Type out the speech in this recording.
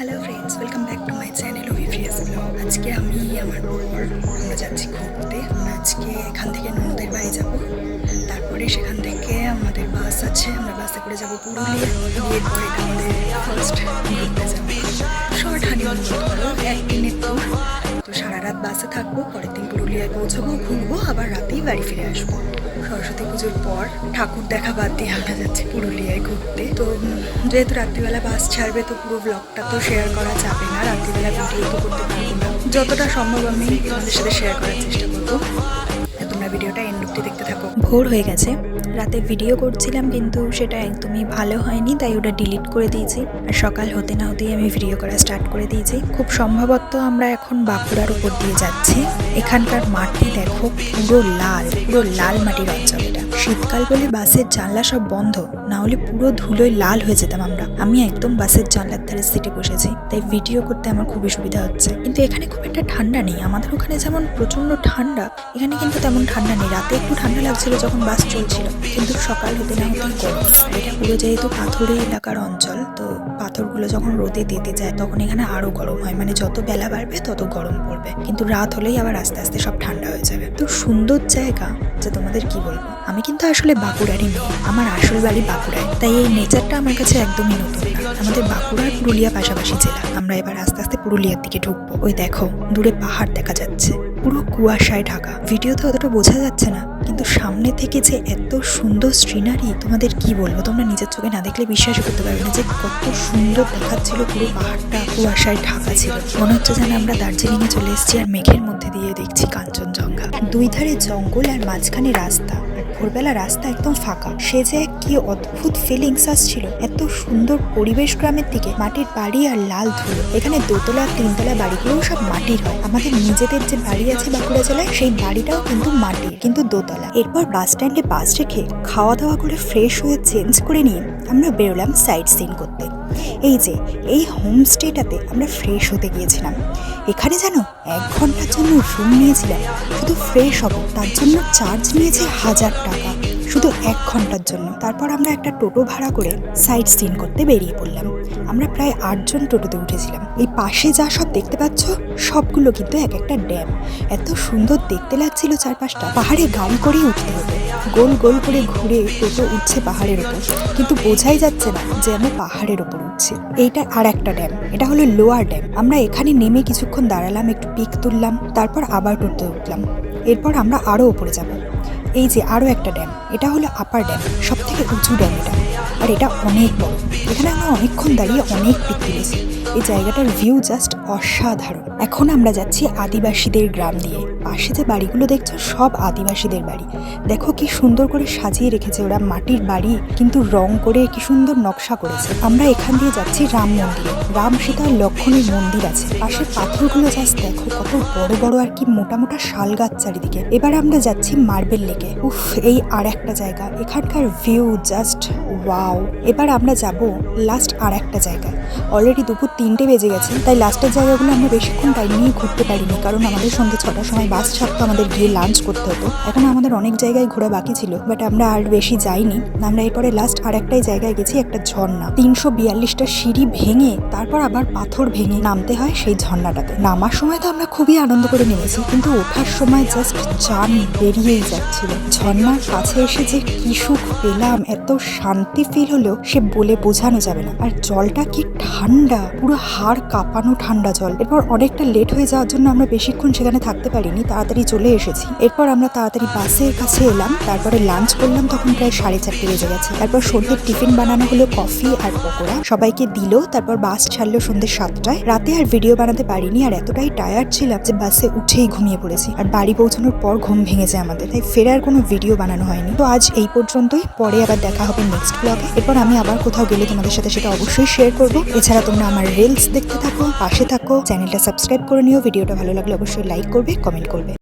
Hello friends, welcome back to my channel ওভিফ্রিয়াস blog. আজকে আমি আমার বর আমরা যাচ্ছি ঘুরতে। আমরা আজকে এখান থেকে ননদের বাড়ি যাব, তারপরে সেখান থেকে আমাদের বাস আছে, আমরা বাসে করে যাব পুরুলিয়া। বিয়ের পর এটা আমাদের ফার্স্ট ঘুরতে যাবো, শর্ট হানিমুন বলতে পারো, একদিনের ট্যুর। তো সারা রাত বাসে থাকবো, পরের দিন পুরুলিয়ায় পৌঁছবো, ঘুরবো, আবার রাতেই বাড়ি ফিরে আসবো। সরস্বতী পুজোর পর ঠাকুর দেখা বাদ দিয়ে আমরা যাচ্ছি পুরুলিয়ায় ঘুরতে। তো যেহেতু রাত্রিবেলা বাস ছাড়বে, তো পুরো ব্লগটা তো শেয়ার করা যাবে না, রাত্রিবেলা ভিডিও তো করতে পারবো না। যতটা সম্ভব আমি তোমাদের সাথে শেয়ার করার চেষ্টা করবো। তোমরা ভিডিওটা এন্ড অবধি দেখতে থাকো। ভোর হয়ে গেছে, রাতে ভিডিও করছিলাম কিন্তু সেটা একদমই ভালো হয়নি, তাই ওটা ডিলিট করে দিয়েছি। আর সকাল হতে না হতেই আমি ভিডিও করা স্টার্ট করে দিয়েছি। খুব সম্ভবত আমরা এখন বাঁকুড়ার উপর দিয়ে যাচ্ছি। এখানকার মাটি দেখো, পুরো লাল মাটির অঞ্চল। এটা শীতকাল বলে বাসের জানলা সব বন্ধ, না হলে পুরো ধুলোয় লাল হয়ে যেতাম আমরা। আমি একদম বাসের জানলার ধারে সিটে বসেছি, তাই ভিডিও করতে আমার খুবই সুবিধা হচ্ছে। কিন্তু এখানে খুব একটা ঠান্ডা নেই। আমাদের ওখানে যেমন প্রচন্ড ঠান্ডা, এখানে কিন্তু তেমন ঠান্ডা নেই। রাতে একটু ঠান্ডা লাগছিল যখন বাস চলছিল, কিন্তু সকাল হতে না হতেই গরম। এটা পুরো যেহেতু পাথুরে এলাকার অঞ্চল, তো পাথরগুলো যখন রোদে দিতে যায় তখন এখানে আরো গরম হয়। মানে যত বেলা বাড়বে তত গরম পড়বে, কিন্তু রাত হলেই আবার আস্তে আস্তে সব ঠান্ডা হয়ে যাবে। তো সুন্দর জায়গা, যে তোমাদের কি বলবো। আমি কিন্তু আসলে বাঁকুড়ারই মেয়ে, আমার আসল বাড়ি বাঁকুড়ায়, তাই এই নেচারটা আমার কাছে একদমই নতুন না। আমাদের বাঁকুড়া আর পুরুলিয়া পাশাপাশি জেলা। আমরা এবার আস্তে আস্তে পুরুলিয়ার দিকে ঢুকবো। ওই দেখো দূরে পাহাড় দেখা যাচ্ছে, পুরো কুয়াশায় ঢাকা। ভিডিওতে অতটা বোঝা যাচ্ছে না, কিন্তু সামনে থেকে যে এত সুন্দর সিনারি, তোমাদের কি বলবো, তোমরা নিজের চোখে না দেখলে বিশ্বাসই করতে পারবে না যে কত সুন্দর দেখাচ্ছিল। পুরো পাহাড়টা কুয়াশায় ঢাকা ছিল, মনে হচ্ছে যেন আমরা দার্জিলিং এ চলে এসেছি, আর মেঘের মধ্যে দিয়ে দেখছি কাঞ্চনজঙ্ঘা। দুই ধারে জঙ্গল আর মাঝখানে রাস্তা, আর ভোরবেলা রাস্তা একদম ফাঁকা। সে যে কি অদ্ভুত ফিলিংস আসছিল। এত সুন্দর পরিবেশ গ্রামের দিকে, মাটির বাড়ি আর লাল ধুলো। এখানে দোতলা তিনতলা বাড়িগুলোও সব মাটির হয়। আমাদের নিজেদের যে বাড়ি আছে বাঁকুড়া জেলায়, সেই বাড়িটাও কিন্তু মাটির, কিন্তু দোতলা। এরপর বাস স্ট্যান্ডে বাস রেখে খাওয়া দাওয়া করে ফ্রেশ হয়ে চেঞ্জ করে নিয়ে আমরা বেরোলাম সাইট সিন করতে। এই যে এই হোমস্টেটাতে আমরা ফ্রেশ হতে গিয়েছিলাম। এখানে জানো 1 ঘন্টার জন্য রুম নিয়েছিলাম, শুধু ফ্রেশ হব, তার জন্য চার্জ নিয়েছে 1000 টাকা, শুধু 1 ঘন্টার জন্য। তারপর আমরা একটা টোটো ভাড়া করে সাইট সিন করতে বেরিয়ে পড়লাম। আমরা প্রায় 8 জন টোটোতে উঠেছিলাম। এই পাশে যা সব দেখতে পাচ্ছ, সবগুলো কিন্তু এক একটা ড্যাম। এত সুন্দর দেখতে লাগছিল চারপাশটা। পাহাড়ে গাড়ি করেই উঠতে হতো, গোল গোল করে ঘুরে টোটো উঠছে পাহাড়ের ওপর, কিন্তু বোঝাই যাচ্ছে না যে আমরা পাহাড়ের ওপর উঠছি। এইটা আর একটা ড্যাম, এটা হলো লোয়ার ড্যাম। আমরা এখানে নেমে কিছুক্ষণ দাঁড়ালাম, একটু পিক তুললাম, তারপর আবার টোটোতে উঠলাম। এরপর আমরা আরো উপরে যাব। এই যে আরো একটা ড্যাম, এটা হলো আপার ড্যাম, সব থেকে উঁচু ড্যাম এটা, আর এটা অনেক বড়। এখানে আমরা অনেকক্ষণ দাঁড়িয়ে অনেক পিক তুলেছি। এই জায়গাটার ভিউ জাস্ট অসাধারণ। এখন আমরা যাচ্ছি আদিবাসীদের গ্রাম দিয়ে। পাশে যে বাড়িগুলো দেখছো, সব আদিবাসীদের বাড়ি। দেখো কি সুন্দর করে সাজিয়ে রেখেছে ওরা, মাটির বাড়ি কিন্তু রং করে কি সুন্দর নকশা করেছে। আমরা এখান দিয়ে যাচ্ছি রাম মন্দিরে। রাম সীতা লক্ষ্মণের মন্দির আছে। পাশের পাথরগুলো জাস্ট দেখো কত বড় বড়, আর কি মোটা মোটা শাল গাছ চারিদিকে। এবার আমরা যাচ্ছি মার্বেল লেকে। উফ, এই আর একটা জায়গা, এখানকার ভিউ জাস্ট ওয়াও। এবার আমরা যাব লাস্ট আর একটা জায়গায়। অলরেডি দুপুর 3টে বেজে গেছে, তাই লাস্টের জায়গাগুলো আমরা বেশিক্ষণ টাইম নিয়ে ঘুরতে পারিনি, কারণ আমাদের সন্ধ্যে 6টার সময় বাস ছাড়তো, আমাদের গিয়ে লাঞ্চ করতে হতো। এখন আমাদের অনেক জায়গায় ঘোরা বাকি ছিল, বাট আমরা আর বেশি যাইনি। আমরা এরপরে লাস্ট আর একটাই জায়গায় গেছি, একটা ঝর্ণা। 342টা সিঁড়ি ভেঙে তারপর আবার পাথর ভেঙে নামতে হয় সেই ঝর্ণাটাতে। নামার সময় তো আমরা খুবই আনন্দ করে নেমেছি, কিন্তু ওঠার সময় জাস্ট জান বেরিয়েই যাচ্ছিল। ঝর্ণার কাছে এসে যে কি সুখ পেলাম, এত শান্তি ফিল হলো সে বলে বোঝানো যাবে না। আর জলটা কি ঠান্ডা, পুরো হাড় কাঁপানো ঠান্ডা জল। এরপর অনেকটা লেট হয়ে যাওয়ার জন্য আমরা বেশিক্ষণ সেখানে থাকতে পারিনি, তাড়াতাড়ি চলে এসেছি। এরপর আমরা তাড়াতাড়ি বাসের কাছে এলাম, তারপরে লাঞ্চ করলাম, তখন প্রায় 4:30 বেজে গেছে। তারপর সন্ধ্যের টিফিন বানানো হলো, কফি আর পকোড়া সবাইকে দিল। তারপর বাস ছাড়লো সন্ধ্যে 7টায়। রাতে আর ভিডিও বানাতে পারিনি, আর এতটাই টায়ার্ড ছিলাম যে বাসে উঠেই ঘুমিয়ে পড়েছি। আর বাড়ি পৌঁছানোর পর ঘুম ভেঙেছে আমাদের, তাই ফেরার কোনো ভিডিও বানানো হয়নি। তো আজ এই পর্যন্তই, পরে আবার দেখা হবে নেক্সট ব্লগে। এরপর আমি আবার কোথাও গেলে তোমাদের সাথে সেটা অবশ্যই শেয়ার করবো। এছাড়া তোমরা আমার রিলস দেখতে থাকো, পাশে থাকো, চ্যানেলটা সাবস্ক্রাইব করে নিও। ভিডিওটা ভালো লাগলে অবশ্যই লাইক করবে, কমেন্ট করবে।